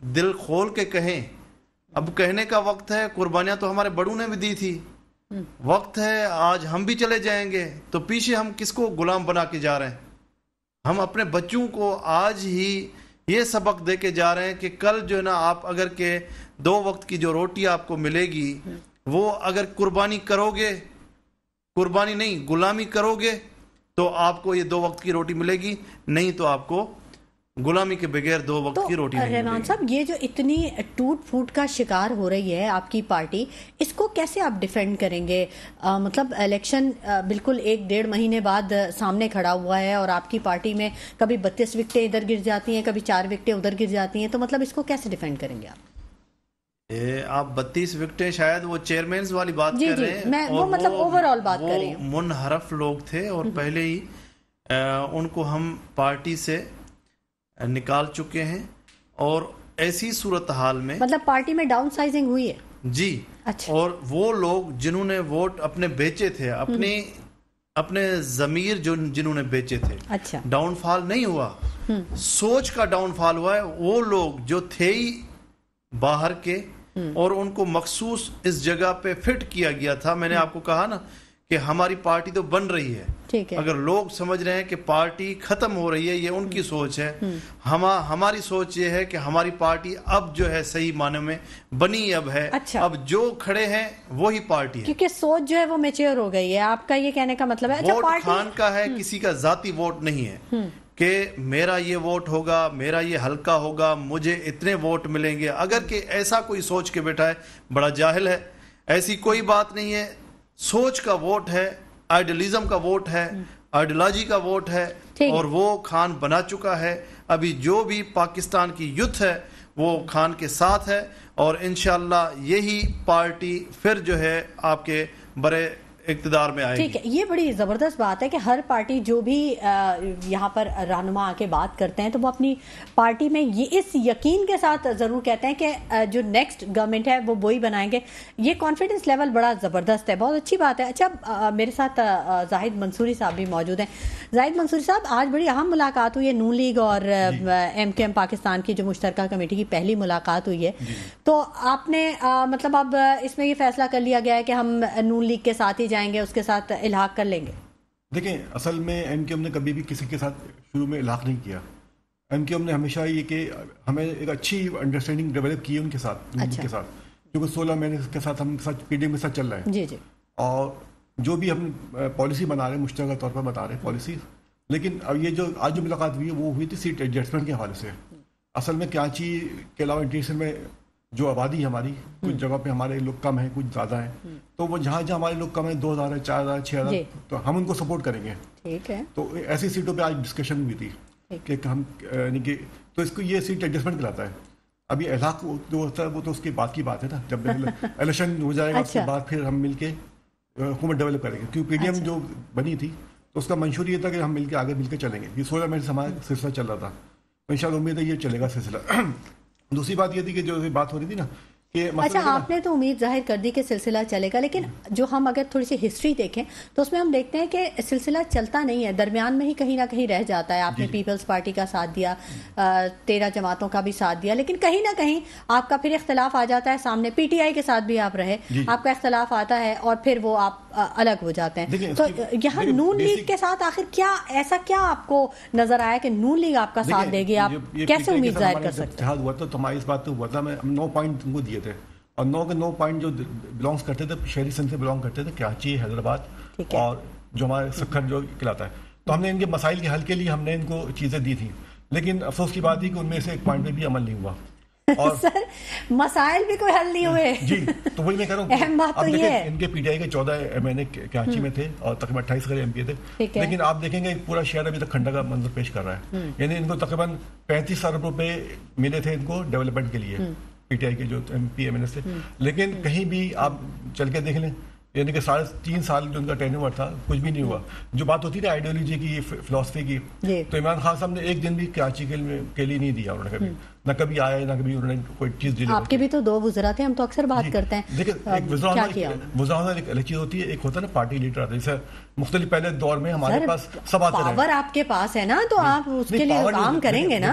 دل کھول کے کہیں. اب کہنے کا وقت ہے. قربانیاں تو ہمارے بڑوں نے بھی دی تھی. وقت ہے آج ہم بھی چلے جائیں گے تو پیچھے ہم کس کو غلام بنا کے جا رہے ہیں؟ ہم اپنے بچوں کو آج ہی یہ سبق دے کے جا رہے ہیں کہ کل جو ہے نا آپ اگر کہ 2 وقت کی جو روٹی آپ کو ملے گی وہ اگر قربانی کرو گے, قربانی نہیں غلامی کرو گے تو آپ کو یہ 2 وقت کی روٹی ملے گی, نہیں تو آپ کو غلامی کے بغیر 2 وقت کی روٹی نہیں ملے گی. رحمان صاحب یہ جو اتنی ٹوٹ پھوٹ کا شکار ہو رہی ہے آپ کی پارٹی, اس کو کیسے آپ ڈیفینڈ کریں گے؟ مطلب الیکشن بالکل 1-1.5 مہینے بعد سامنے کھڑا ہوا ہے اور آپ کی پارٹی میں کبھی 32 وکٹیں ادھر گر جاتی ہیں, کبھی 4 وکٹیں ادھر گر جاتی ہیں, تو مطلب اس کو کیسے ڈیفینڈ کریں گے آپ؟ آپ 32 وکٹیں شاید وہ چیئرمینز والی بات کر رہے ہیں, میں وہ مطلب اوور آل بات کر رہی ہوں. منحرف لوگ تھے اور پہلے ہی ان کو ہم پارٹی سے نکال چکے ہیں. اور ایسی صورتحال میں مطلب پارٹی میں ڈاؤن سائزنگ ہوئی ہے جی. اچھا. اور وہ لوگ جنہوں نے ووٹ اپنے بیچے تھے, اپنے ضمیر جنہوں نے بیچے تھے, اچھا, ڈاؤن فال نہیں ہوا, سوچ کا ڈاؤن فال ہوا ہے. وہ لوگ جو تھے ہی باہر کے اور ان کو مخصوص اس جگہ پہ فٹ کیا گیا تھا. میں نے آپ کو کہا نا کہ ہماری پارٹی تو بن رہی ہے, اگر لوگ سمجھ رہے ہیں کہ پارٹی ختم ہو رہی ہے, یہ ان کی سوچ ہے. ہماری سوچ یہ ہے کہ ہماری پارٹی اب جو ہے صحیح معنی میں بنی اب ہے. اچھا. اب جو کھڑے ہیں وہی پارٹی ہے, کیونکہ سوچ جو ہے وہ میچور ہو گئی ہے. آپ کا یہ کہنے کا مطلب ہے ووٹ خان کا ہے, کسی کا ذاتی ووٹ نہیں ہے کہ میرا یہ ووٹ ہوگا, میرا یہ حلقہ ہوگا, مجھے اتنے ووٹ ملیں گے. اگر کہ ایسا کوئی سوچ کے بیٹھا ہے بڑا جاہل ہے. ایسی کوئی بات نہیں ہے. سوچ کا ووٹ ہے, آئیڈیلزم کا ووٹ ہے, آئیڈیالوجی کا ووٹ ہے, اور وہ خان بنا چکا ہے. ابھی جو بھی پاکستان کی یوتھ ہے وہ خان کے ساتھ ہے, اور انشاءاللہ یہی پارٹی پھر جو ہے آپ کے بڑے اقتدار میں آئے گی. ٹھیک ہے, یہ بڑی زبردست بات ہے کہ ہر پارٹی جو بھی یہاں پر رہنما آ کے بات کرتے ہیں تو وہ اپنی پارٹی میں یہ اس یقین کے ساتھ ضرور کہتے ہیں کہ جو نیکسٹ گورنمنٹ ہے وہ وہی بنائیں گے. یہ کانفیڈنس لیول بڑا زبردست ہے, بہت اچھی بات ہے. اچھا, میرے ساتھ زاہد منصوری صاحب بھی موجود ہیں. زاہد منصوری صاحب, آج بڑی اہم ملاقات ہوئی ہے, نون لیگ اور ایم کیو ایم پاکستان کی جو مشترکہ کمیٹی کی پہلی ملاقات ہوئی ہے. تو آپ نے مطلب اب اس میں یہ فیصلہ کر لیا گیا ہے کہ ہم نون لیگ کے ساتھ ہی جائیں گے, اس کے ساتھ الحاق کر لیں گے؟ دیکھیں, اصل میں ایم کیو ایم نے کبھی بھی کسی کے ساتھ شروع میں الحاق نہیں کیا. ایم کیو ایم نے ہمیشہ یہ کہ ہمیں ایک اچھی انڈرسٹینڈنگ ڈیولپ کی ہے ان کے ساتھ, کے ساتھ, کیونکہ 16 مہینے کے ساتھ ہم پی ڈی ایم کے ساتھ چل رہے ہیں. جی جی. اور جو بھی ہم پالیسی بنا رہے ہیں مشترکہ طور پر بتا رہے ہیں پالیسی. لیکن اب یہ جو آج جو ملاقات ہوئی ہے وہ ہوئی تھی سیٹ ایڈجسٹمنٹ کے حوالے سے. اصل میں کراچی کے علاوہ انٹیریئر میں جو آبادی ہے ہماری, کچھ جگہ پہ ہمارے لوگ کم ہیں, کچھ زیادہ ہیں, تو وہ جہاں جہاں ہمارے لوگ کم ہیں 2000 ہے, 4000, 6000, تو ہم ان کو سپورٹ کریں گے. ٹھیک ہے. تو ایسی سیٹوں پہ آج ڈسکشن ہوئی تھی کہ ہم یعنی کہ تو اس کو یہ سیٹ ایڈجسٹمنٹ کراتا ہے. ابھی الحاق جو ہوتا ہے وہ تو اس کے بعد کی بات ہے نا, جب الیکشن ہو جائے گا اس کے بعد پھر ہم مل کے حکومت ڈیولپ کریں گے. کیونکہ پی ڈی ایم جو بنی تھی تو اس کا منشور یہ تھا کہ ہم مل کے آگے مل کے چلیں گے. یہ 16 مہینے سے ہمارا سلسلہ چل رہا تھا, تو ان شاء اللہ امید ہے یہ چلے گا سلسلہ. دوسری بات یہ تھی کہ جو بات ہو رہی تھی نا کہ اچھا, آپ نے تو امید ظاہر کر دی کہ سلسلہ چلے گا, لیکن جو ہم اگر تھوڑی سی ہسٹری دیکھیں تو اس میں ہم دیکھتے ہیں کہ سلسلہ چلتا نہیں ہے, درمیان میں ہی کہیں نہ کہیں رہ جاتا ہے. آپ نے پیپلز پارٹی کا ساتھ دیا, 13 جماعتوں کا بھی ساتھ دیا, لیکن کہیں نہ کہیں آپ کا پھر اختلاف آ جاتا ہے سامنے. پی ٹی آئی کے ساتھ بھی آپ رہے, آپ کا اختلاف آتا ہے اور پھر وہ آپ الگ ہو جاتے ہیں. تو یہاں نون لیگ کے ساتھ آخر کیا ایسا کیا آپ کو نظر آیا کہ نون لیگ آپ کا ساتھ دے گی؟ آپ کیسے امید ظاہر کر سکتے ہیں؟ ہوا تو ہماری اس بات تو ہوا تھا, ہم 9 پوائنٹ ان کو دیے تھے, اور 9 کے 9 پوائنٹ جو بلانگس کرتے تھے شہری سندھ سے بلانگ کرتے تھے, کراچی, حیدرآباد اور جو ہمارے سکھر جو کہلاتا ہے. تو ہم نے ان کے مسائل کے حل کے لیے ہم نے ان کو چیزیں دی تھیں, لیکن افسوس کی بات تھی کہ ان میں سے ایک پوائنٹ پہ بھی عمل نہیں ہوا. اور سر مسائل بھی کوئی حل نہیں ہوئے. جی, تو وہی میں کہہ رہا ہوں, اہم بات تو یہ ہے ان کے پی ٹی آئی کے 14 ایم این اے کراچی میں تھے اور تقریباً 28 ایم پی تھے, لیکن آپ دیکھیں گے پورا شہر ابھی تک کھنڈا کا منظر پیش کر رہا ہے. یعنی ان کو تقریباً 35 ارب روپے ملے تھے ان کو ڈیولپمنٹ کے لیے, پی ٹی آئی کے جو M P M N S تھے, لیکن کہیں بھی آپ چل کے دیکھ لیں, یعنی کہ 3.5 سال جو ان کا ٹینیور تھا کچھ بھی نہیں ہوا. جو بات ہوتی ہے نا آئیڈیالوجی کی, فلسفی کی, تو عمران خان صاحب نے ایک دن بھی کراچی کے لیے نہیں دیا. انہوں نے کبھی نہ کبھی آئے نہ کبھی انہوں نے کوئی چیز دی. آپ کے بھی تو 2 وزراء تھے, ہم تو اکثر بات کرتے ہیں. دیکھیں, ایک وزراء ایک الگ چیز ہوتی ہے, ایک ہوتا ہے نا پارٹی لیڈر آتا ہے. جیسے مختلف پہلے دور میں ہمارے پاس سب آتے ہیں, پاور آپ کے پاس ہے نا, تو آپ اس کے لیے کام کریں گے نا.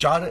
4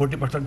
40%,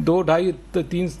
2, 2.5,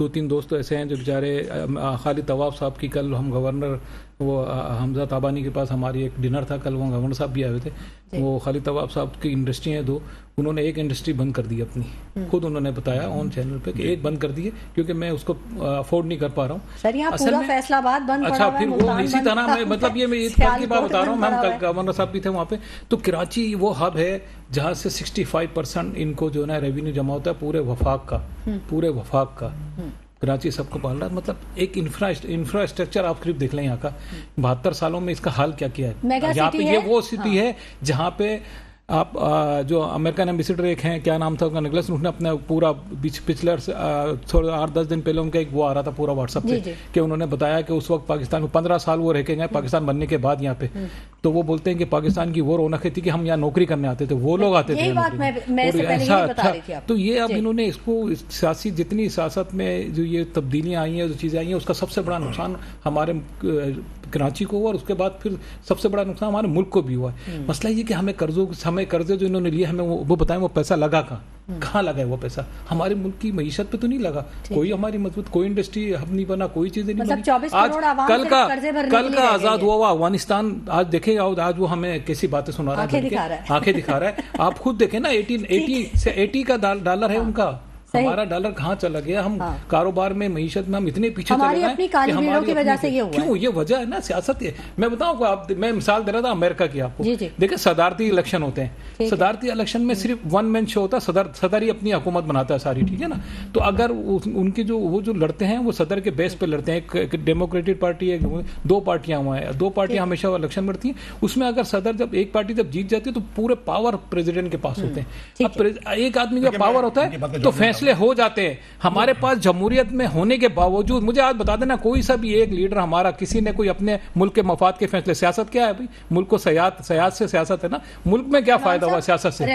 2-3 دوست ایسے ہیں جو بیچارے خالد طواف صاحب کی کل ہم گورنر وہ حمزہ تابانی کے پاس ہماری ایک ڈنر تھا کل، وہ گورنر صاحب بھی آئے ہوئے تھے. وہ خالد طواف صاحب کی انڈسٹری ہیں 2، انہوں نے ایک انڈسٹری بند کر دی اپنی، خود انہوں نے بتایا آن چینل پہ کہ ایک بند کر دی ہے کیونکہ میں اس کو افورڈ نہیں کر پا رہا ہوں. سر یہاں پورا فیصل آباد بند پڑا اچھا پھر وہ اسی طرح میں مطلب یہ میں کل کی بات بتا رہا ہوں، میں کل گورنر صاحب بھی تھے وہاں پہ. تو کراچی وہ ہب ہے جہاں سے 65% ان کو جو ہے نا ریونیو جمع ہوتا ہے پورے وفاق کا. کراچی سب کو پال رہا ہے. مطلب ایک انفراسٹرکچر آپ قریب دیکھ لیں یہاں کا 72 سالوں میں اس کا حال کیا ہے. یہاں پہ یہ وہ سٹی ہے جہاں پہ آپ جو امریکن ایمبیسیڈر ایک ہیں، کیا نام تھا ان کا، نکلس، انہوں نے اپنا پورا پچھلے 8-10 دن پہلے ان کا ایک وہ آ رہا تھا پورا واٹس ایپ پہ کہ انہوں نے بتایا کہ اس وقت پاکستان میں 15 سال وہ رہ کے گئے پاکستان بننے کے بعد یہاں پہ. تو وہ بولتے ہیں کہ پاکستان کی وہ رونق تھی کہ ہم یہاں نوکری کرنے آتے تھے، وہ لوگ آتے تھے. تو یہ اب انہوں نے اس کو سیاسی جتنی سیاست میں جو یہ تبدیلیاں آئی ہیں، جو چیزیں آئی ہیں، اس کا سب سے بڑا نقصان ہمارے کراچی کو ہوا اور اس کے بعد پھر سب سے بڑا نقصان ہمارے ملک کو بھی ہوا ہے. مسئلہ یہ کہ ہمیں قرضے جو انہوں نے لیے ہمیں وہ بتائیں وہ پیسہ لگا کہاں لگا ہے وہ پیسہ؟ ہمارے ملک کی معیشت پہ تو نہیں لگا، کوئی ہماری مضبوط کوئی انڈسٹری ہب نہیں بنا، کوئی چیزیں نہیں بنی. آج کل کا آزاد ہوا افغانستان آج دیکھیں آج وہ ہمیں کیسی باتیں سنا رہا ہے، آنکھیں دکھا رہا ہے. آپ خود دیکھیں نا 80 کا ڈالر ہے ان کا، ہمارا ڈالر کہاں چلا گیا؟ ہم کاروبار میں معیشت میں ہم اتنے پیچھے چلے گئے کہ ہماری وجہ سے کیوں یہ وجہ ہے نا سیاست. میں بتاؤں آپ، میں مثال دے رہا تھا امریکہ کی آپ کو. دیکھیں صدارتی الیکشن ہوتے ہیں، صدارتی الیکشن میں صرف 1 مین شو ہوتا ہے، صدر ہی اپنی حکومت بناتا ہے ساری، ٹھیک ہے نا. تو اگر ان کی وہ جو لڑتے ہیں وہ صدر کے بیس پہ لڑتے ہیں. ایک ڈیموکریٹک پارٹی ہے، 2 پارٹیاں ہوا ہیں، 2 پارٹیاں ہمیشہ الیکشن لڑتی ہیں. اس میں اگر صدر جب ایک پارٹی جب جیت جاتی ہے تو پورے پاور پریزیڈنٹ کے پاس ہوتے ہیں. اب ایک آدمی کا پاور ہوتا ہے تو فیصلے ہو جاتے ہیں. ہمارے پاس جمہوریت میں ہونے کے باوجود مجھے آج بتا دینا کوئی سا بھی ایک لیڈر ہمارا کسی نے کوئی اپنے ملک کے مفاد کے فیصلے، سیاست کیا ہے بھائی؟ ملک کو سیاحت سے سیاست ہے نا. ملک میں کیا فائدہ ہوا سیاست سے؟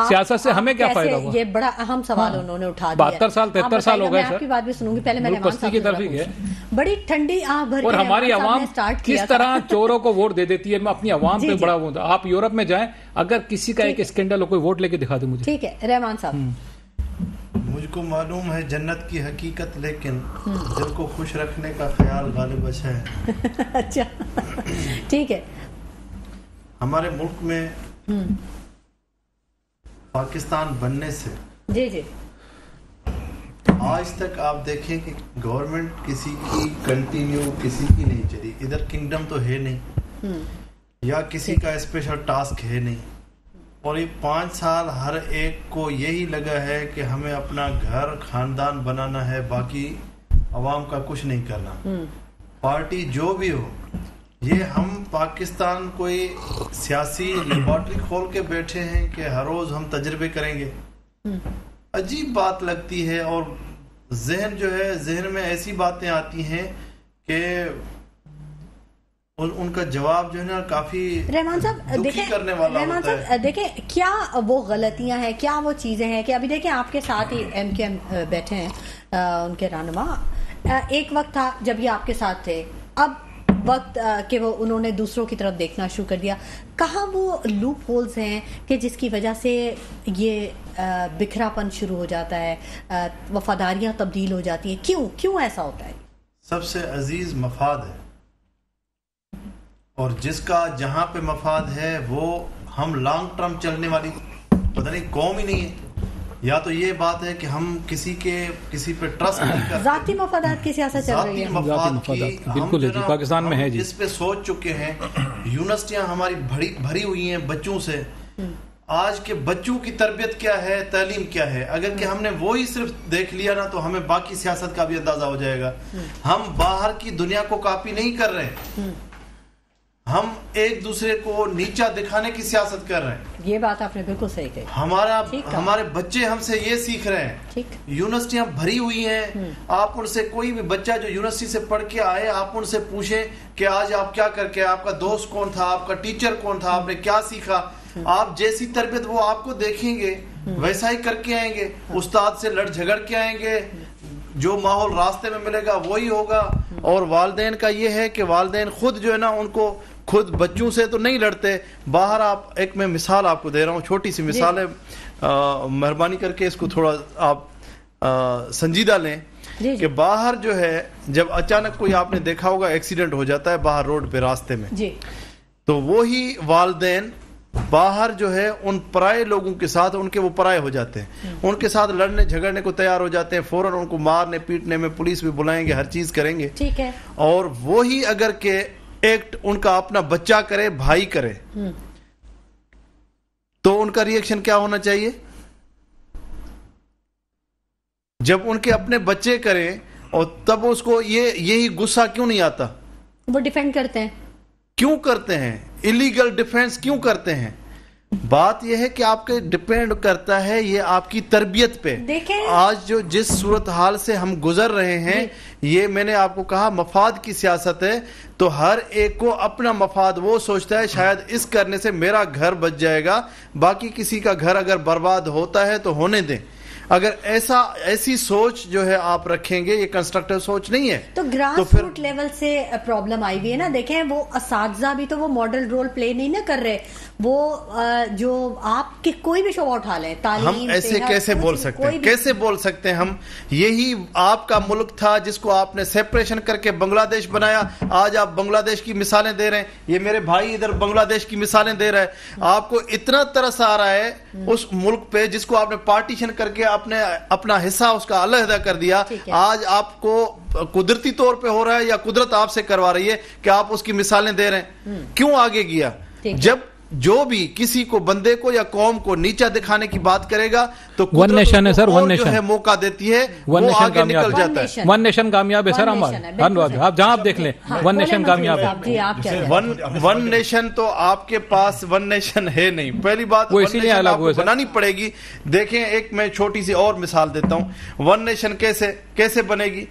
سیاست سے ہمیں کیا فائدہ ہوا؟ یہ بڑا اہم سوال انہوں نے اٹھا دیا. 72 سال 73 سال ہو گئے سر. آپ کی بات بھی سنوں گی، پہلے میں بستی کی طرف ہی گئے. بڑی ٹھنڈی آنکھ بھر کے اور ہماری عوام کس طرح چوروں کو ووٹ دے دیتی ہے. میں اپنی عوام پہ بڑا وہ، آپ یورپ میں جائیں، اگر کسی کا ایک اسکینڈل ہو کوئی ووٹ لے کے دکھا دے مجھے. ٹھیک ہے رحمان صاحب. مجھ کو معلوم ہے جنت کی حقیقت، لیکن دل کو خوش رکھنے کا خیال غالب ہے. اچھا ٹھیک ہے. ہمارے ملک میں پاکستان بننے سے جی آج تک آپ دیکھیں کہ گورنمنٹ کسی کی کنٹینیو کسی کی نہیں چلی. ادھر کنگڈم تو ہے نہیں، یا کسی کا اسپیشل ٹاسک ہے نہیں. اور یہ 5 سال ہر ایک کو یہی لگا ہے کہ ہمیں اپنا گھر خاندان بنانا ہے، باقی عوام کا کچھ نہیں کرنا. پارٹی جو بھی ہو، یہ ہم پاکستان کوئی سیاسی لیبارٹری کھول کے بیٹھے ہیں کہ ہر روز ہم تجربے کریں گے. عجیب بات لگتی ہے. اور ذہن میں ایسی باتیں آتی ہیں کہ ان کا جواب جو ہے نا کافی رحمان صاحب کرنے والا ہوتا ہے. دیکھیں کیا وہ غلطیاں ہیں، کیا وہ چیزیں ہیں کہ ابھی دیکھیں آپ کے ساتھ ہی ایم کیو ایم بیٹھے ہیں، ان کے رہنما. ایک وقت تھا جب یہ آپ کے ساتھ تھے، اب وقت کہ وہ انہوں نے دوسروں کی طرف دیکھنا شروع کر دیا. کہاں وہ لوپ ہولز ہیں کہ جس کی وجہ سے یہ بکھرا پن شروع ہو جاتا ہے، وفاداریاں تبدیل ہو جاتی ہیں؟ کیوں ایسا ہوتا ہے؟ سب سے عزیز مفاد ہے، اور جس کا جہاں پہ مفاد ہے وہ ہم لانگ ٹرم چلنے والی پتہ نہیں قوم ہی نہیں ہے. یا تو یہ بات ہے کہ ہم کسی پہ ٹرسٹ نہیں کرتے، ذاتی مفادات کی سیاست چل رہی ہے. بالکل ہے جی، پاکستان میں ہے جی. اس پہ سوچ چکے ہیں. یونیورسٹیاں ہماری بھری ہوئی ہیں بچوں سے. آج کے بچوں کی تربیت کیا ہے، تعلیم کیا ہے؟ اگر کہ ہم نے وہی صرف دیکھ لیا نا تو ہمیں باقی سیاست کا بھی اندازہ ہو جائے گا. ہم باہر کی دنیا کو کاپی نہیں کر رہے، ہم ایک دوسرے کو نیچا دکھانے کی سیاست کر رہے ہیں. یہ بات آپ نے بالکل صحیح کہی. ہمارے بچے ہم سے یہ سیکھ رہے ہیں. یونیورسٹیاں بھری ہوئی ہیں. آپ ان سے کوئی بھی بچہ جو یونیورسٹی سے پڑھ کے آئے، آپ ان سے پوچھیں کہ آج آپ کیا کر کے، آپ کا دوست کون تھا، آپ کا ٹیچر کون تھا، آپ نے کیا سیکھا. آپ جیسی تربیت وہ آپ کو دیکھیں گے ویسا ہی کر کے آئیں گے. استاد سے لڑ جھگڑ کے آئیں گے، جو ماحول راستے میں ملے گا وہی ہوگا. اور والدین کا یہ ہے کہ والدین خود جو ہے نا ان کو خود بچوں سے تو نہیں لڑتے باہر. آپ ایک میں مثال آپ کو دے رہا ہوں، چھوٹی سی مثال ہے، مہربانی کر کے اس کو تھوڑا آپ سنجیدہ لیں. کہ باہر جو ہے جب اچانک کوئی آپ نے دیکھا ہوگا ایکسیڈنٹ ہو جاتا ہے باہر روڈ پہ راستے میں تو وہی والدین باہر جو ہے ان پرائے لوگوں کے ساتھ ان کے وہ پرائے ہو جاتے ہیں, ان کے ساتھ لڑنے جھگڑنے کو تیار ہو جاتے ہیں, فوراً ان کو مارنے پیٹنے میں پولیس بھی بلائیں گے, ہر چیز کریں گے. ٹھیک ہے. اور وہی اگر کہ ایکٹ ان کا اپنا بچہ کرے, بھائی کرے, تو ان کا ریئیکشن کیا ہونا چاہیے؟ جب ان کے اپنے بچے کریں اور تب اس کو یہی غصہ کیوں نہیں آتا؟ وہ ڈیفینڈ کرتے ہیں. کیوں کرتے ہیں؟ ایلیگل ڈیفینس کیوں کرتے ہیں؟ بات یہ ہے کہ آپ کے ڈیپینڈ کرتا ہے یہ آپ کی تربیت پہ. آج جو جس صورتحال سے ہم گزر رہے ہیں یہ میں نے آپ کو کہا مفاد کی سیاست ہے, تو ہر ایک کو اپنا مفاد وہ سوچتا ہے شاید اس کرنے سے میرا گھر بچ جائے گا, باقی کسی کا گھر اگر برباد ہوتا ہے تو ہونے دیں. اگر ایسی سوچ جو ہے آپ رکھیں گے, یہ کنسٹرکٹیو سوچ نہیں ہے, تو گراس روٹ لیول سے پرابلم آئی ہوئی ہے نا. دیکھیں وہ اساتذہ بھی تو وہ ماڈل رول پلے نہیں نہ کر رہے. وہ جو آپ کے کوئی بھی شعبہ اٹھا لیں, تعلیم, ہم ایسے کیسے بول سکتے ہیں؟ کیسے بول سکتے ہیں ہم؟ یہی آپ کا ملک تھا جس کو آپ نے سیپریشن کر کے بنگلہ دیش بنایا. آج آپ بنگلہ دیش کی مثالیں دے رہے ہیں, یہ میرے بھائی ادھر بنگلہ دیش کی مثالیں دے رہے ہیں. آپ کو اتنا ترس آ رہا ہے اس ملک پہ جس کو آپ نے پارٹیشن کر کے اپنا حصہ اس کا علیحدہ کر دیا. آج آپ کو قدرتی طور پہ ہو رہا ہے یا قدرت آپ سے کروا رہی ہے کہ آپ اس کی مثالیں دے رہے ہیں. کیوں آگے گیا؟ جب جو بھی کسی کو بندے کو یا قوم کو نیچا دکھانے کی بات کرے گا تو ون نیشن ہے سر, ون نیشن جو ہے موقع دیتی ہے, وہ آگے نکل جاتا ہے. ون نیشن کامیاب ہے سر ہمارا, آپ جہاں آپ دیکھ لیں ون نیشن کامیاب ہے. ون نیشن تو آپ کے پاس ون نیشن ہے نہیں. پہلی بات وہ اسی لیے الگ ہوئے بنانی پڑے گی. دیکھیں ایک میں چھوٹی سی اور مثال دیتا ہوں. ون نیشن کیسے بنے گی؟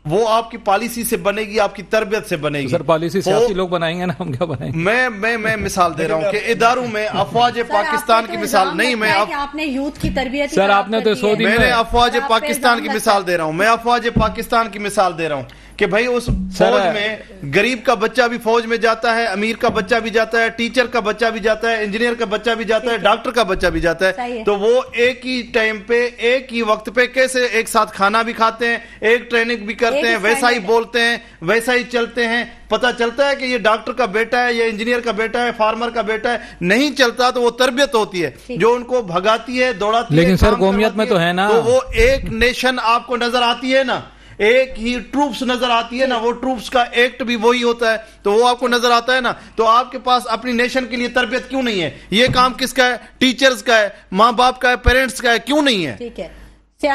وہ آپ کی پالیسی سے بنے گی, آپ کی تربیت سے بنے گی. سر پالیسی سیاسی لوگ بنائیں گے نا, ہم کیا بنائیں گے؟ میں مثال دے رہا ہوں کہ اداروں میں افواج پاکستان کی مثال نہیں, میں آپ نے یوتھ کی تربیت سر آپ نے تو سعودی میں نے افواج پاکستان کی مثال دے رہا ہوں. میں افواج پاکستان کی مثال دے رہا ہوں کہ بھائی اس فوج میں غریب کا بچہ بھی فوج میں جاتا ہے, امیر کا بچہ بھی جاتا ہے, ٹیچر کا بچہ بھی جاتا ہے, انجینئر کا بچہ بھی جاتا ہے, ڈاکٹر کا بچہ بھی جاتا ہے. تو وہ ایک ہی ٹائم پہ ایک ہی وقت پہ کیسے ایک ساتھ کھانا بھی کھاتے ہیں, ایک ٹریننگ بھی کرتے ہیں, ویسا ہی بولتے ہیں, ویسا ہی چلتے ہیں. پتہ چلتا ہے کہ یہ ڈاکٹر کا بیٹا ہے, یہ انجینئر کا بیٹا ہے, فارمر کا بیٹا ہے. نہیں چلتا تو وہ تربیت ہوتی ہے جو ان کو بھگاتی ہے, دوڑاتی ہے. لیکن سر قومیت میں تو ہے نا, تو وہ ایک نیشن آپ کو نظر آتی ہے نا, ایک ہی ٹروپس نظر آتی ہے نا, وہ ٹروپس کا ایکٹ بھی وہی ہوتا ہے, تو وہ آپ کو نظر آتا ہے نا. تو آپ کے پاس اپنی نیشن کے لیے تربیت کیوں نہیں ہے؟ یہ کام کس کا ہے؟ ٹیچرز کا ہے, ماں باپ کا ہے, پیرنٹس کا ہے. کیوں نہیں ہے؟ ٹھیک ہے.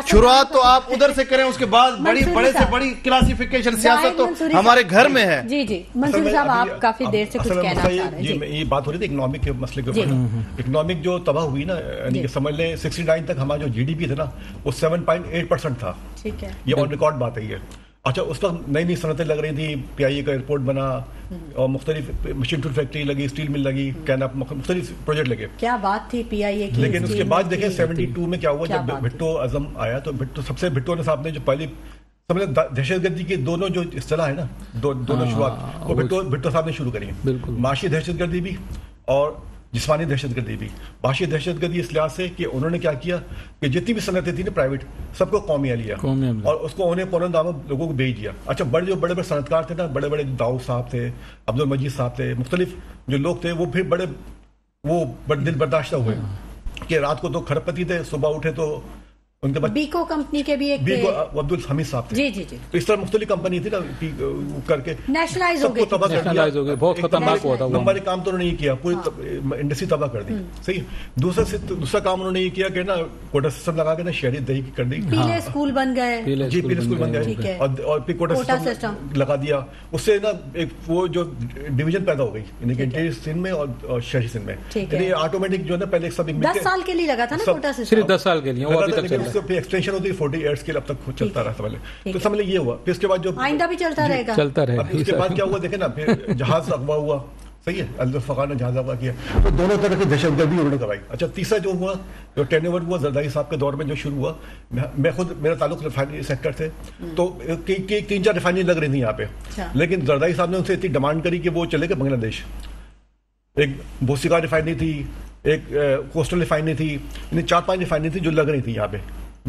شروعات تو آپ ادھر سے کریں, اس کے بعد بڑے سے بڑی کلاسیفیکیشن سیاست تو ہمارے گھر میں ہے. جی منصور صاحب آپ کافی دیر سے کچھ کہنا چاہ رہے ہیں. یہ بات ہو رہی تھی اکنامک کے مسئلے کے اوپر. اکنامک جو تباہ ہوئی نا, یعنی کہ سمجھ لیں 69 تک ہمارا جو جی ڈی پی تھا نا وہ 7.8% تھا. ٹھیک ہے, یہ آن ریکارڈ بات ہے. اچھا, اس وقت نئی صنعتیں لگ رہی تھی, پی آئی اے کا ایئرپورٹ بنا اور مختلف مشین ٹول فیکٹری لگی, اسٹیل مل لگی, مختلف پروجیکٹ لگے. کیا بات تھی پی آئی اے کی. لیکن اس کے بعد دیکھیں 72 میں کیا ہوا جب بھٹو عزم آیا, تو بھٹو نے صاحب نے جو پہلی دہشت گردی کی دونوں جو اصطلاح ہے نا, دونوں شروعات وہ بھٹو صاحب نے شروع کری. معاشی دہشت گردی بھی اور جسمانی دہشت گردی بھی. معاشی دہشت گردی اس لحاظ سے کہ انہوں نے کیا کیا کہ جتنی بھی صنعتیں تھیں نا پرائیویٹ, سب کو قومی لیا اور اس کو انہیں پورن داموں لوگوں کو بیچ دیا. اچھا, جو بڑے بڑے صنعتکار تھے نا, بڑے بڑے داؤد صاحب تھے, عبد المجید صاحب تھے, مختلف جو لوگ تھے, وہ پھر بڑے دل برداشتہ ہوئے کہ رات کو تو کھرب پتی تھے, صبح اٹھے تو ان کے بیکو کمپنی کے بھی ایک بیکو عبد الحمید صاحب تھے. جی تو اس طرح مختلف کمپنی تھی نا, کر کے نیشنلائز ہو گئی, بہت خطرناک ہوا تھا. نمبر ایک کام تو انہوں نے یہ کیا, پوری انڈسٹری تباہ کر دی. صحیح. دوسرا کام انہوں نے یہ کیا کہ نا کوٹا سسٹم لگا کے نا شہری دہی کر دی. پیلے اسکول بن گئے. جی, پیلے اسکول بن گئے اور پھر کوٹا سسٹم لگا دیا. اس سے نا ایک وہ جو ڈویژن پیدا ہو گئی, یعنی کہ انٹیریئر سندھ میں اور شہری سندھ میں. یعنی آٹومیٹک جو ہے نا, پہلے سب 10 سال کے لیے لگا تھا نا کوٹا سسٹم, صرف 10 سال کے لیے, وہ ابھی تک چل رہا ہے. ایکسٹینشن ہوتی 40 ایئرس کے اب تک چلتا رہا پہلے. تو سمجھ لیں یہ ہوا. پھر اس کے بعد جو آئندہ بھی چلتا رہے گا. اس کے بعد کیا ہوا دیکھیں نا, پھر جہاز اغوا ہوا. صحیح ہے, الفقار نے جہاز اغوا کیا, تو دونوں طرح کی دہشت گردی انہوں نے کروائی. اچھا, تیسرا جو ہوا, جو ٹرن اوور ہوا زرداری صاحب کے دور میں جو شروع ہوا, میں خود میرا تعلق ریفائنری سیکٹر سے, تو 3-4 ریفائنری لگ رہی تھیں یہاں پہ. لیکن زرداری صاحب نے ان سے اتنی ڈیمانڈ کری کہ وہ چلے گئے بنگلہ دیش. ایک بوسیگا ریفائنری تھی, ایک کوسٹل ریفائنری تھی, یعنی 4-5 ریفائنری تھی جو لگ رہی تھی یہاں پہ.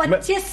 25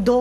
2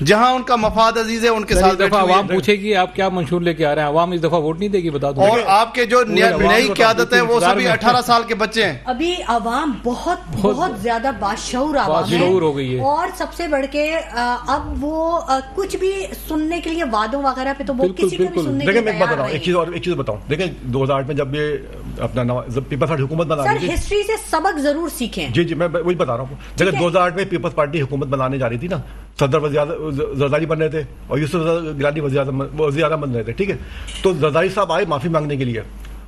جہاں ان کا مفاد عزیز ہے ان کے ساتھ دفعہ عوام پوچھے گی آپ کیا منشور لے کے آ رہے ہیں, عوام اس دفعہ ووٹ نہیں دے گی, بتا دوں. اور آپ کے جو نئی قیادت ہے وہ سبھی 18 سال کے بچے ہیں. ابھی عوام بہت زیادہ باشعور عوام ہو گئی ہے, اور سب سے بڑھ کے اب وہ کچھ بھی سننے کے لیے وعدوں وغیرہ پہ تو وہ کسی کو بھی سننے کے لیے تیار نہیں. ایک چیز بتاؤں, دیکھیں 2008 میں جب یہ اپنا پیپلز پارٹی حکومت بنا رہی تھی, ہسٹری سے سبق ضرور سیکھیں. جی میں وہی بتا رہا ہوں. دیکھیں 2008 میں پیپلز پارٹی حکومت بنانے جا رہی تھی نا, صدر زرداری بن رہے تھے اور یوسف گیلانی وزیر اعظم بن رہے تھے, ٹھیک ہے. تو زرداری صاحب آئے معافی مانگنے کے لیے,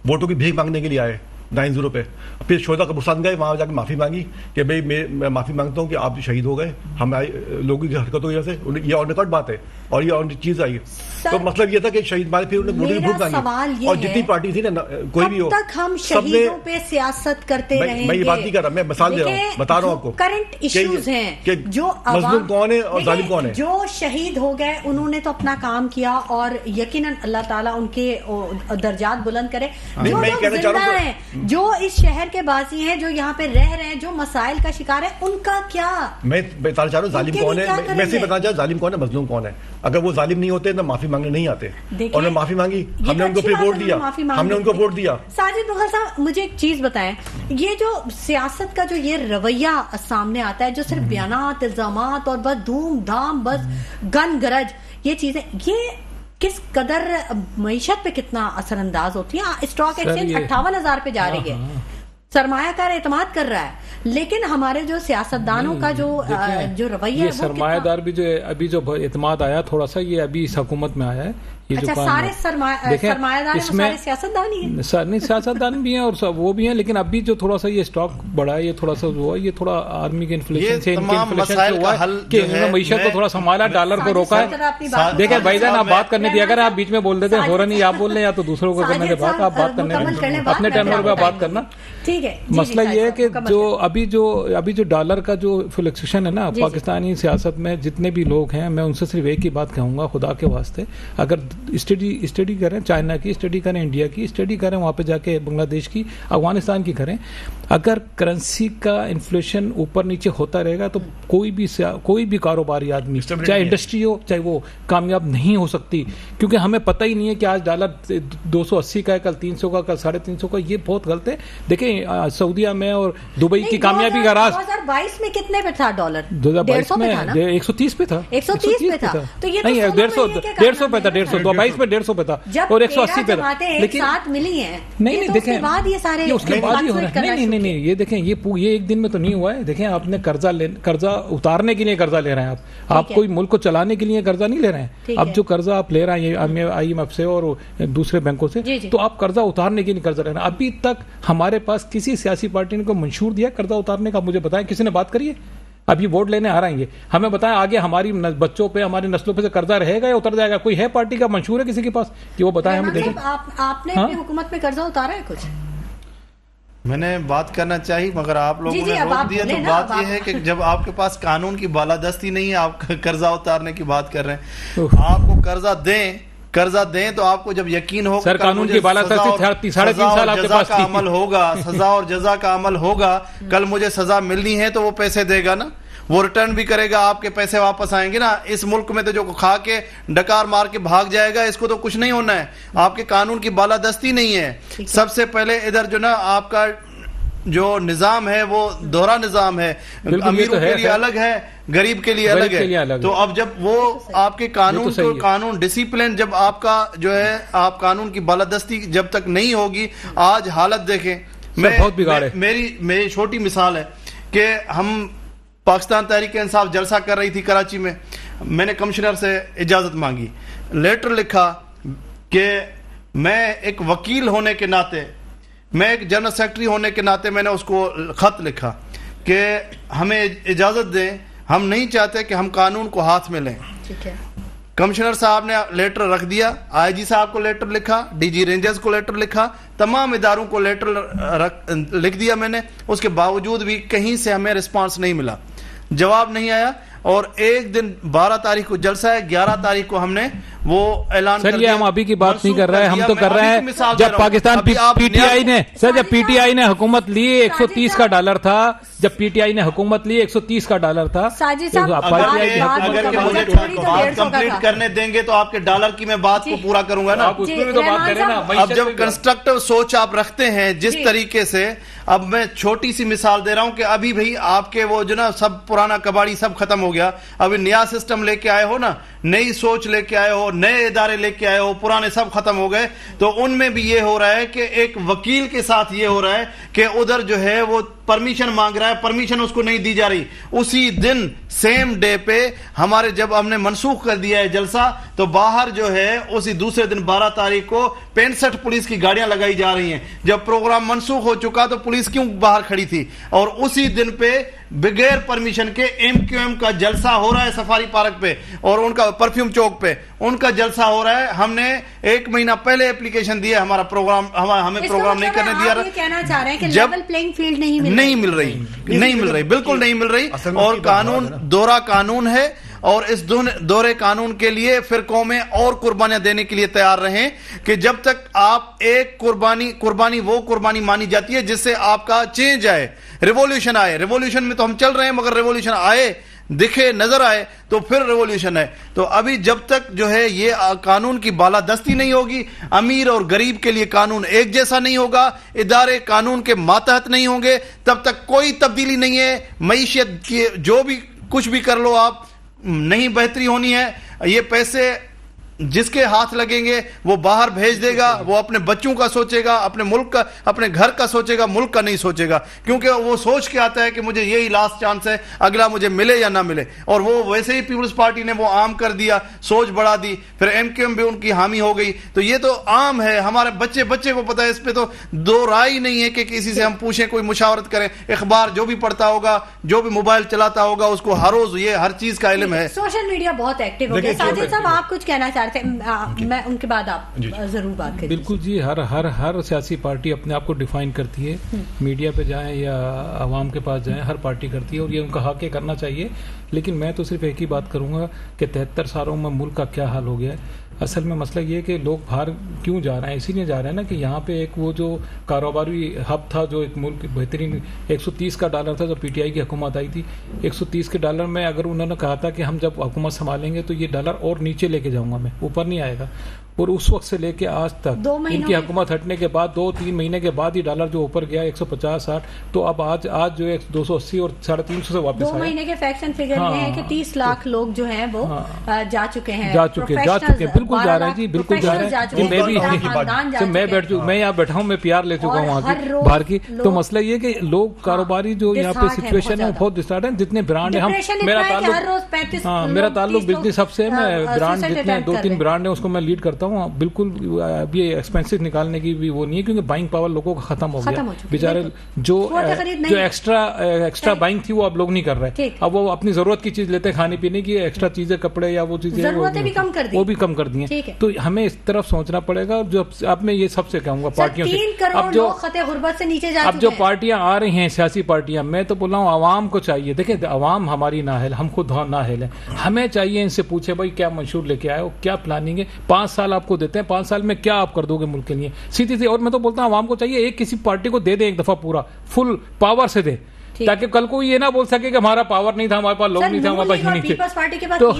ووٹوں کی بھیک مانگنے کے لیے آئے 9-0 پہ. پھر شہدا قبرستان گئے, وہاں جا کے معافی مانگی کہ بھائی میں معافی مانگتا ہوں کہ آپ شہید ہو گئے ہمارے لوگوں کی حرکتوں کی وجہ سے. یہ اور نکٹ بات ہے اور یہ اور چیز آئی. تو مطلب یہ تھا کہ شہید مارے, پھر انہیں ووٹوں کی بھوک مانگی. اور جتنی پارٹی تھی نا, کوئی بھی ہو, تک ہم شہیدوں پہ سیاست کرتے رہیں گے. میں یہ بات نہیں کر رہا, میں مثال دے رہا ہوں, بتا رہا ہوں آپ کو کرنٹ ایشوز ہیں کہ جو مظلوم کون ہے اور ظالم کون ہے. جو شہید ہو گئے انہوں نے تو اپنا کام کیا اور یقیناً اللہ تعالیٰ ان کے درجات بلند کرے. جو لوگ زندہ ہیں, جو اس شہر کے باسی ہیں, جو یہاں پہ رہ رہے ہیں, جو مسائل کا شکار ہے, ان کا کیا. میں بتانا چاہ رہا ہوں ظالم کون ہے, میں سے بتانا چاہ رہا ہوں ظالم کون ہے, مظلوم کون ہے. اگر وہ ظالم نہیں ہوتے تو معافی مانگنے نہیں آتے, اور نے معافی مانگی, ہم نے ان کو پھر ووٹ دیا, ہم نے ان کو ووٹ دیا. ساجد مغل صاحب مجھے ایک چیز بتائیں, یہ جو سیاست کا جو یہ رویہ سامنے آتا ہے, جو صرف بیانات, الزامات اور بس دھوم دھام, بس گن گرج, یہ چیزیں, یہ کس قدر معیشت پہ کتنا اثر انداز ہوتی ہے. اسٹاک ایکسچینج 58,000 پہ جا رہی ہے, سرمایہ کار اعتماد کر رہا ہے, لیکن ہمارے جو سیاستدانوں کا جو رویہ ہے, سرمایہ دار بھی جو ابھی جو اعتماد آیا تھوڑا سا, یہ ابھی اس حکومت میں آیا ہے. اچھا, سارے سرمایہ دار سارے سیاستدان ہی ہیں. نہیں, سیاستدان بھی ہیں اور وہ بھی ہیں, لیکن ابھی جو تھوڑا سا یہ اسٹاک بڑھا ہے, یہ تھوڑا سا وہ ہے, یہ تھوڑا آرمی کے انفلیشن سے, ان کے انفلیشن سے ہوا ہے کہ انہوں نے معیشت کو تھوڑا سنبھالا, ڈالر کو روکا ہے. دیکھیں بھائی جان, آپ بات کرنے دیا, اگر آپ بیچ میں بول دیتے ہیں فوراً ہی آپ بول رہے ہیں, یا تو دوسروں کو کرنے کے بعد آپ بات کرنے اپنے ٹرن پہ بات کرنا. ٹھیک ہے, مسئلہ یہ ہے کہ جو ابھی جو ڈالر کا جو فلکچویشن ہے نا پاکستانی سیاست میں, جتنے بھی لوگ ہیں, میں ان سے صرف ایک ہی بات کہوں گا, خدا کے واسطے, اگر اسٹڈی کریں, چائنا کی اسٹڈی کریں, انڈیا کی اسٹڈی کریں, وہاں پہ جا کے بنگلہ دیش کی, افغانستان کی کریں, اگر کرنسی کا انفلیشن اوپر نیچے ہوتا رہے گا تو کوئی بھی کاروباری آدمی, چاہے انڈسٹری ہو, چاہے وہ کامیاب نہیں ہو سکتی. کیونکہ ہمیں پتہ ہی نہیں ہے کہ آج ڈالر 280 کا ہے, کل 300 کا, کل 350 کا. یہ بہت غلط ہے. دیکھیں سعودیہ میں اور دبئی کی کامیابی کا راز 2022 میں کتنے پہ تھا ڈالر؟ 2022 میں 130 پہ تھا. 130 پہ تھا, تو یہ نہیں 150 پہ تھا, 122 میں 150 پہ تھا اور 180 پہ تھا. لیکن ساتھ ملی ہیں, نہیں دیکھیں اس کے بعد یہ سارے اس کے بعد ہی ہو رہا ہے. نہیں یہ دیکھیں, یہ ایک دن میں تو نہیں ہوا ہے. دیکھیں آپ نے قرضہ اتارنے کے لیے قرضہ لے رہے ہیں, آپ کوئی ملک کو چلانے کے لیے قرضہ نہیں لے رہے ہیں. اب جو قرضہ آپ لے رہے ہیں آئی ایم ایف سے اور دوسرے بینکوں سے, تو آپ قرضہ اتارنے کے لیے قرضہ لے رہے ہیں. ابھی تک ہمارے پاس کسی سیاسی پارٹی نے کوئی منشور دیا قرضہ اتارنے کا؟ مجھے بتائیں, کسی نے بات کری ہے؟ اب یہ ووٹ لینے آ رہے ہیں, یہ ہمیں بتائیں آگے ہماری بچوں پہ, ہماری نسلوں پہ سے قرضہ رہے گا یا اتر جائے گا؟ کوئی ہے پارٹی کا منشور ہے کسی کے پاس کہ وہ بتائیں ہمیں؟ دیکھیں آپ نے اپنی حکومت میں قرضہ اتارا ہے کچھ؟ میں نے بات کرنا چاہیے مگر آپ لوگوں نے روک دیا. تو بات یہ ہے کہ جب آپ کے پاس قانون کی بالادستی نہیں ہے, آپ قرضہ اتارنے کی بات کر رہے ہیں. آپ کو قرضہ دیں تو آپ کو جب یقین ہو سر قانون کی بالادستی 3.5 سال آپ کے پاس کا عمل ہوگا, سزا اور جزا کا عمل ہوگا, کل مجھے سزا ملنی ہے تو وہ پیسے دے گا نا, وہ ریٹرن بھی کرے گا, آپ کے پیسے واپس آئیں گے نا. اس ملک میں تو جو کھا کے ڈکار مار کے بھاگ جائے گا, اس کو تو کچھ نہیں ہونا ہے. آپ کے قانون کی بالادستی نہیں ہے. سب سے پہلے ادھر جو نا آپ کا جو نظام ہے وہ دوہرا نظام ہے, امیروں کے لیے الگ ہے, غریب کے لیے الگ ہے. تو اب جب وہ آپ کے قانون ڈسپلن, جب آپ کا جو ہے آپ قانون کی بالادستی جب تک نہیں ہوگی, آج حالت دیکھیں. میری چھوٹی مثال ہے کہ ہم پاکستان تحریک انصاف جلسہ کر رہی تھی کراچی میں, میں نے کمشنر سے اجازت مانگی, لیٹر لکھا کہ میں ایک وکیل ہونے کے ناطے, میں ایک جنرل سیکرٹری ہونے کے ناطے میں نے اس کو خط لکھا کہ ہمیں اجازت دیں, ہم نہیں چاہتے کہ ہم قانون کو ہاتھ میں لیں. کمشنر صاحب نے لیٹر رکھ دیا, آئی جی صاحب کو لیٹر لکھا, ڈی جی رینجرز کو لیٹر لکھا, تمام اداروں کو لیٹر لکھ دیا میں نے. اس کے باوجود بھی کہیں سے ہمیں رسپانس نہیں ملا, جواب نہیں آیا. اور ایک دن 12 تاریخ کو جلسہ ہے, 11 تاریخ کو ہم نے وہ اعلان کر دیا. سر یہ ہم ابھی کی بات نہیں کر رہے ہیں, ہم تو کر رہے ہیں جب پاکستان پی ٹی آئی نے, سر جب پی ٹی آئی نے حکومت لی $130 تھا, جب پی ٹی آئی نے حکومت لی $130 تھا. اگر مجھے بات کمپلیٹ کرنے دیں گے تو آپ کے ڈالر کی میں بات کو پورا کروں گا نا. اب جب کنسٹرکٹیو سوچ آپ رکھتے ہیں جس طریقے سے, اب میں چھوٹی سی مثال دے رہا ہوں کہ ابھی بھائی آپ کے وہ جو نا سب پرانا کباڑی سب ختم ہو گیا, ابھی نیا سسٹم لے کے آئے ہو نا, نئی سوچ لے کے آئے ہو, نئے ادارے لے کے آئے ہو, پرانے سب ختم ہو گئے. تو ان میں بھی یہ ہو رہا ہے کہ ایک وکیل کے ساتھ یہ ہو رہا ہے کہ ادھر جو ہے وہ پرمیشن مانگ رہا ہے, پرمیشن اس کو نہیں دی جا رہی. اسی دن سیم ڈے پہ ہمارے جب ہم نے منسوخ کر دیا ہے جلسہ, تو باہر جو ہے اسی دوسرے دن 12 تاریخ کو 65 پولیس کی گاڑیاں لگائی جا رہی ہیں. جب پروگرام منسوخ ہو چکا تو پولیس کیوں باہر کھڑی تھی؟ اور اسی دن پہ بغیر پرمیشن کے ایم کا جلسہ ہو رہا ہے سفاری پارک پہ, اور ان کا پرفیوم چوک پہ ان کا جلسہ ہو رہا ہے. ہم نے 1 مہینہ پہلے اپلیکیشن دی ہے, ہمارا پروگرام ہمیں پروگرام نہیں کرنے دیا. کہنا چاہ رہے ہیں کہ لیول پلینگ فیلڈ نہیں مل رہی, بالکل نہیں مل رہی. اور قانون دوہرا قانون ہے, اور اس دورے قانون کے لیے فرقوں میں اور قربانیاں دینے کے لیے تیار رہیں کہ جب تک آپ ایک قربانی وہ قربانی مانی جاتی ہے جس سے آپ کا چینج آئے, ریولیوشن آئے. ریولیوشن میں تو ہم چل رہے ہیں, مگر ریولیوشن آئے, دکھے, نظر آئے تو پھر ریولیوشن ہے. تو ابھی جب تک جو ہے یہ قانون کی بالادستی نہیں ہوگی, امیر اور غریب کے لیے قانون ایک جیسا نہیں ہوگا, ادارے قانون کے ماتحت نہیں ہوں گے, تب تک کوئی تبدیلی نہیں ہے. معیشت کی جو بھی کچھ بھی کر لو آپ, نہیں بہتری ہونی ہے. یہ پیسے جس کے ہاتھ لگیں گے وہ باہر بھیج دے گا, وہ اپنے بچوں کا سوچے گا, اپنے ملک کا, اپنے گھر کا سوچے گا, ملک کا نہیں سوچے گا. کیونکہ وہ سوچ کے آتا ہے کہ مجھے یہی لاسٹ چانس ہے, اگلا مجھے ملے یا نہ ملے. اور وہ ویسے ہی پیپلز پارٹی نے وہ عام کر دیا, سوچ بڑھا دی, پھر ایم بھی ان کی حامی ہو گئی. تو یہ تو عام ہے, ہمارے بچے کو پتا ہے, اس پہ تو دو رائے نہیں ہے کہ کسی سے ہم پوچھیں, کوئی مشاورت کریں. اخبار جو بھی پڑھتا ہوگا, جو بھی موبائل چلاتا ہوگا, اس کو ہر روز یہ ہر چیز کا علم ہے. سوشل میڈیا بہت ایکٹیو ہو گیا. ساجد صاحب آپ کچھ کہنا چاہ رہے تھے, میں ان کے بعد آپ ضرور بات کریں. بالکل جی, ہر سیاسی پارٹی اپنے آپ کو ڈیفائن کرتی ہے, میڈیا پہ جائیں یا عوام کے پاس جائیں, ہر پارٹی کرتی ہے, اور یہ ان کا حق ہے, کرنا چاہیے. لیکن میں تو صرف ایک ہی بات کروں گا کہ 73 سالوں میں ملک کا کیا حال ہو گیا ہے. اصل میں مسئلہ یہ ہے کہ لوگ باہر کیوں جا رہے ہیں, اسی لیے جا رہے ہیں نا کہ یہاں پہ ایک وہ جو کاروباری ہب تھا, جو ایک ملک بہترین $130 تھا جب پی ٹی آئی کی حکومت آئی تھی. $130 میں اگر انہوں نے کہا تھا کہ ہم جب حکومت سنبھالیں گے تو یہ ڈالر اور نیچے لے کے جاؤں گا, میں اوپر نہیں آئے گا. اور اس وقت سے لے کے آج تک ان کی حکومت ہٹنے کے بعد 2-3 مہینے کے بعد ہی ڈالر جو اوپر گیا 150-60, تو اب آج جو ہے 280 اور 350 سے واپس آیا. 2 مہینے کے فیکٹس اینڈ فگر یہ ہے کہ 30 لاکھ لوگ جو ہیں وہ جا چکے ہیں, بالکل جا رہے ہیں جی, بالکل جا رہے ہیں. میں بیٹھ چکا, میں یہاں بیٹھا ہوں, میں PR لے چکا ہوں وہاں کی باہر کی. تو مسئلہ یہ کہ لوگ کاروباری جو یہاں پہ سچویشن ہے بہت ڈسٹارٹ ہے. جتنے برانڈ ہیں, میرا تعلق بزنس ہب سے ہے, میں برانڈ جتنے 2-3 برانڈ ہیں اس کو میں لیڈ کرتا ہوں. بالکل اب یہ ایکسپینسز نکالنے کی بھی وہ نہیں ہے, کیونکہ بائنگ پاور لوگوں کا ختم ہو گیا. بیچارے جو ایکسٹرا بائنگ تھی وہ اب لوگ نہیں کر رہے. اب وہ اپنی ضرورت کی چیز لیتے ہیں, کھانے پینے کی ایکسٹرا چیزیں, کپڑے یا وہ چیزیں وہ بھی کم کر دی ہیں. تو ہمیں اس طرف سوچنا پڑے گا. جو اب میں یہ سب سے کہوں گا پارٹیوں سے, اب جو پارٹیاں آ رہی ہیں سیاسی پارٹیاں, میں تو بول رہا ہوں عوام کو چاہیے, دیکھیں عوام ہماری نااہل, ہم خود نااہل ہیں. ہمیں چاہیے ان سے پوچھے بھائی کیا منشور لے کے آئے ہو, کیا پلاننگ ہے, 5 سال آپ کو دیتے ہیں, 5 سال میں کیا آپ کر دو گے ملک کے لیے, سیدھی سی. اور میں تو بولتا ہوں عوام کو چاہیے ایک کسی پارٹی کو دے دیں ایک دفعہ پورا فل پاور سے دے, تاکہ کل کو یہ نہ بول سکے کہ ہمارا پاور نہیں تھا, ہمارے پاس لوگ نہیں تھے, ہمارے پاس نہیں تھے. تو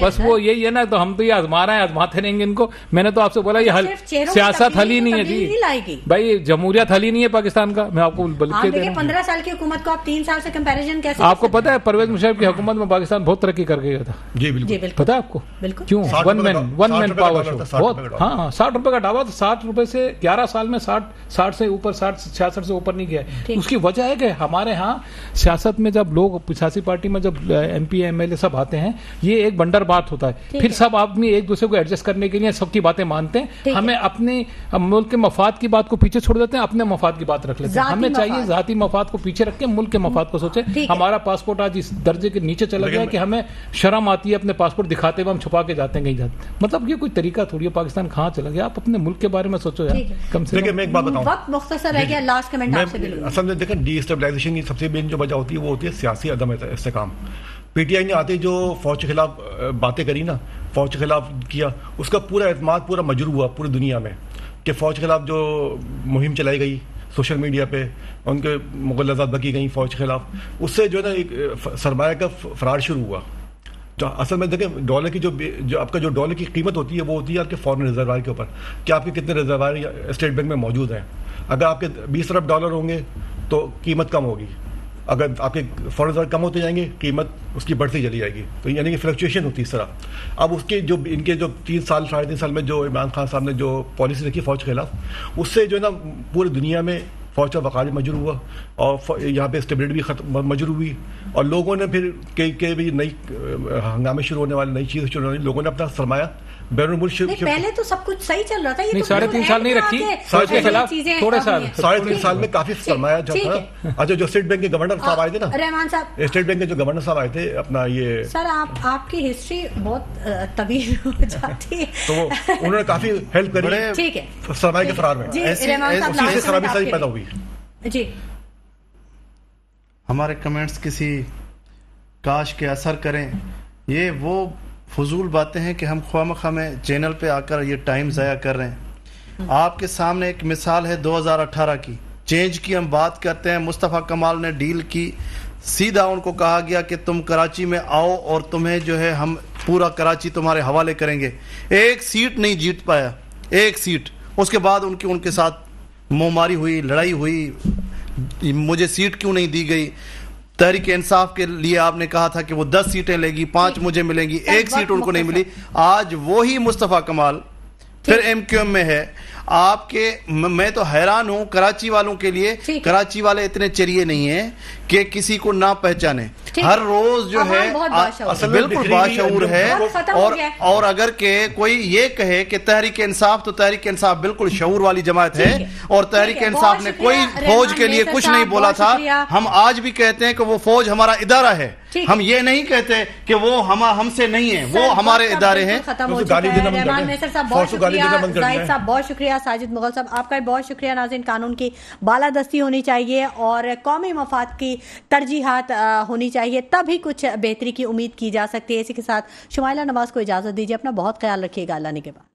بس وہ یہی ہے نا, تو ہم تو یہ آزما رہے ہیں, آزماتے رہیں گے ان کو. میں نے تو آپ سے بولا یہ سیاست حل ہی نہیں ہے جی بھائی, جمہوریت حل ہی نہیں ہے پاکستان کا. میں آپ کو بلکہ 15 سال کی حکومت کو آپ 3 سال سے کمپیریزن کیسے, آپ کو پتا ہے پرویز مشرف کی حکومت میں پاکستان بہت ترقی کر گیا تھا. جی بالکل پتا ہے آپ کو, کیوں, ون مین پاور شو بہت. ہاں, $60 کا ڈاوا, تو $60 سے 11 سال میں 60 سے اوپر 66 سے اوپر نہیں گیا. اس کی وجہ ہے کہ ہمارے ہاں سیاست میں جب لوگ سیاسی پارٹی میں جب MP MLA سب آتے ہیں, یہ ایک بنڈر بات ہوتا ہے. پھر سب آدمی ایک دوسرے کو ایڈجسٹ کرنے کے لیے سب کی باتیں مانتے ہیں. ہمیں اپنے ملک کے مفاد کی بات کو پیچھے چھوڑ دیتے ہیں, اپنے مفاد کی بات رکھ لیتے ہیں. ہمیں چاہیے ذاتی مفاد کو پیچھے رکھ کے ملک کے مفاد کو سوچیں. ہمارا پاسپورٹ آج اس درجے کے نیچے چلا گیا کہ ہمیں شرم آتی ہے اپنے پاسپورٹ دکھاتے ہوئے, ہم چھپا کے جاتے ہیں کہیں جاتے. مطلب یہ کوئی طریقہ تھوڑی ہے, پاکستان کہاں چلا گیا. آپ اپنے ملک کے بارے میں سوچو یار کم سے کم. میں ایک بات بتاؤں, وقت مختصر ہے, لاسٹ کمنٹ آپ سے. اصل میں دیکھیں ڈی اسٹیبلائزیشن کی سب سے مین جو وجہ ہوتی ہے وہ ہوتی ہے سیاسی عدم استحکام. PTI نے آتے جو فوج کے خلاف باتیں کری نا، فوج کے خلاف کیا، اس کا پورا اعتماد پورا مجروح ہوا پوری دنیا میں کہ فوج کے خلاف جو مہم چلائی گئی سوشل میڈیا پہ، ان کے مغلظات بکی گئیں فوج کے خلاف، اس سے جو ہے نا ایک سرمایہ کا فراڈ شروع ہوا. جو اصل میں دیکھیں ڈالر کی جو آپ کا جو ڈالر کی قیمت ہوتی ہے وہ ہوتی ہے آپ کے فارن ریزروائر کے اوپر، کہ آپ کے کتنے ریزروائر اسٹیٹ بینک میں موجود ہیں. اگر آپ کے 20 ارب ڈالر ہوں گے تو قیمت کم ہوگی، اگر آپ کے فارن ریزرو کم ہوتے جائیں گے قیمت اس کی بڑھتی چلی جائے گی. تو یعنی کہ فلکچویشن ہوتی ہے اس طرح. اب اس کے جو ان کے جو 3 سال 3.5 سال میں جو عمران خان صاحب نے جو پالیسی رکھی فوج کے خلاف، اس سے جو ہے نا پوری دنیا میں فوج کا وقار مجروح ہوا اور یہاں پہ اسٹیبلٹی بھی مجروح ہوئی، اور لوگوں نے پھر کئی بھی نئی ہنگامے شروع ہونے والے، نئی چیزیں شروع ہونے والی، لوگوں نے اپنا سرمایہ بیرون ملک پہلے تو سب کچھ صحیح چل رہا تھا، یہ 3.5 سال نہیں رکھی فوج کے خلاف، تھوڑے سال 3.5 سال میں کافی سرمایہ جو تھا. اچھا جو اسٹیٹ بینک کے گورنر صاحب آئے تھے نا، رحمان صاحب، اسٹیٹ بینک کے جو گورنر صاحب آئے تھے اپنا یہ سر آپ کی ہسٹری بہت طویل ہو جاتی ہے، تو انہوں نے کافی ہیلپ کری ٹھیک ہے سرمایہ کے فرار میں. اسی سے خرابی ساری پیدا ہوئی. جی ہمارے کمنٹس کسی کاش کے اثر کریں، یہ وہ فضول باتیں ہیں کہ ہم خواہ میں چینل پہ آ کر یہ ٹائم ضائع کر رہے ہیں. آپ کے سامنے ایک مثال ہے 2018 کی، چینج کی ہم بات کرتے ہیں. مصطفیٰ کمال نے ڈیل کی، سیدھا ان کو کہا گیا کہ تم کراچی میں آؤ اور تمہیں جو ہے ہم پورا کراچی تمہارے حوالے کریں گے. ایک سیٹ نہیں جیت پایا، ایک سیٹ. اس کے بعد ان کے ساتھ منہ ہوئی، لڑائی ہوئی، مجھے سیٹ کیوں نہیں دی گئی. تحریک انصاف کے لیے آپ نے کہا تھا کہ وہ 10 سیٹیں لے گی، 5 مجھے ملیں گی، ایک سیٹ ان کو نہیں ملی. آج وہی مصطفیٰ کمال پھر MQM میں ہے. آپ کے میں تو حیران ہوں کراچی والوں کے لیے. کراچی والے اتنے چریے نہیں ہیں کہ کسی کو نہ پہچانے. ہر روز جو ہے بالکل باشعور ہے. اور اگر کہ کوئی یہ کہے کہ تحریک انصاف، تو تحریک انصاف بالکل شعور والی جماعت ہے، اور تحریک انصاف نے کوئی فوج کے لیے کچھ نہیں بولا تھا. ہم آج بھی کہتے ہیں کہ وہ فوج ہمارا ادارہ ہے، ہم یہ نہیں کہتے کہ وہ ہم سے نہیں ہیں، وہ ہمارے ادارے ہیں. رحمان میسر صاحب بہت شکریہ، زاہد صاحب بہت شکریہ، ساجد مغل صاحب آپ کا بہت شکریہ. ناظرین، قانون کی بالادستی ہونی چاہیے اور قومی مفاد کی ترجیحات ہونی چاہیے، تبھی کچھ بہتری کی امید کی جا سکتی ہے. اسی کے ساتھ شمائلہ نواز کو اجازت دیجیے. اپنا بہت خیال رکھیے گا. اللہ نے کے بعد.